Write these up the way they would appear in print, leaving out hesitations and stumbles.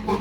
तो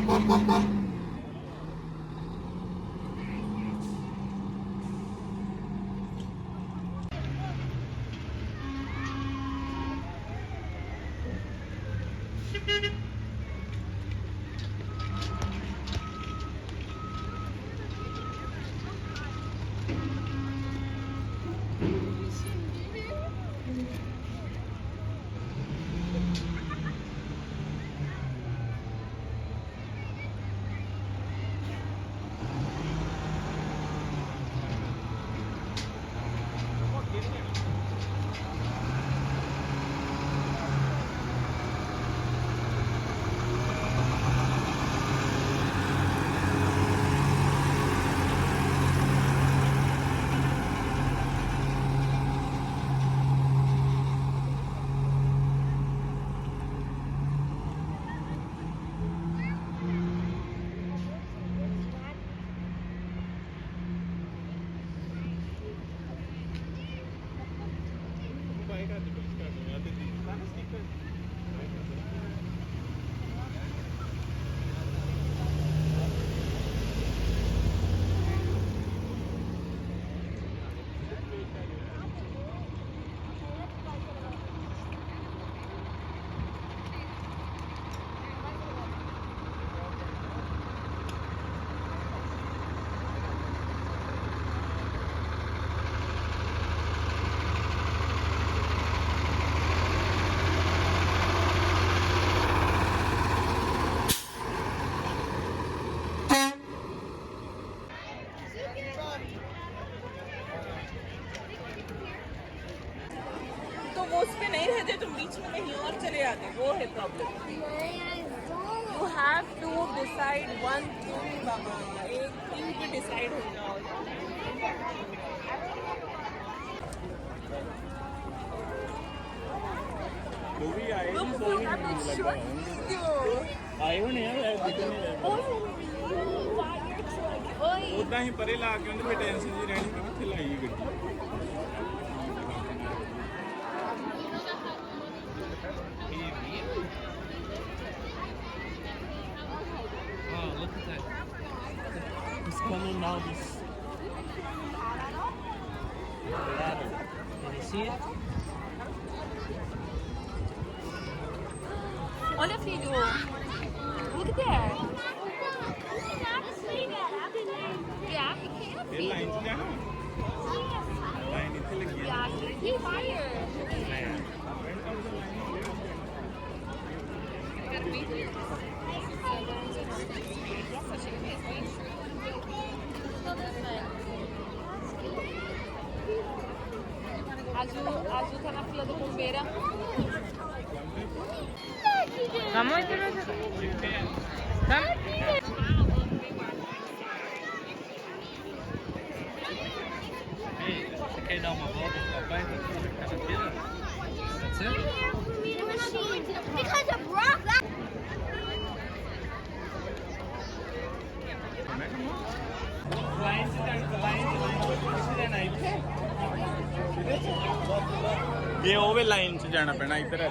वो उस पे नहीं रहते, तुम बीच में कहीं और चले जाते, वो है problem. You have to decide one thing बाबा, एक थिंग पे डिसाइड हो जाओ। भी आए नहीं, सो ही नहीं लगा आए हो नहीं उदा ही परे ला के उन्हें टेंशन जी रहनी कि किथे लाई गड्डी। Oh, look at that. It's coming now, this ladder. Can you see it? Olha, filho. Look at there. Yeah, he can't ये be. लाइन से जाना लाइन इतने लगी है Yeah, he's higher. Azul tá na fila do bombeira. Vamos entrar. Okay, now my ball is up. That's it? Because it broke that. Line से जाना इधर ये ओवे लाइन से जाना पैना इधर है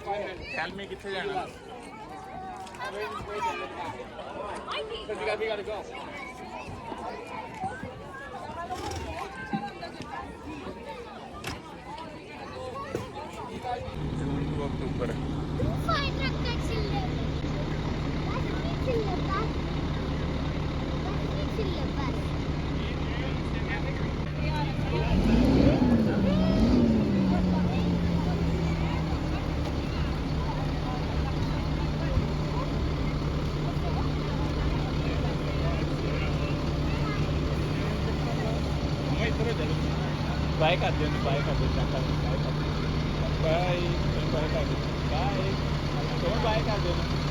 ਟੈਲ ਮੀ ਕਿੱਥੇ ਜਾਣਾ? ਜੂਨ ਤੋਂ ਅਕਤੂਬਰ। ਬਾਏ ਕਰ ਦਿਓ, ਬਾਏ ਕਰ ਦਿਓ, ਬਾਏ ਕਰ ਦਿਓ, ਬਾਏ, ਬਾਏ ਕਰ ਦਿਓ, ਬਾਏ ਕਰ ਦਿਓ।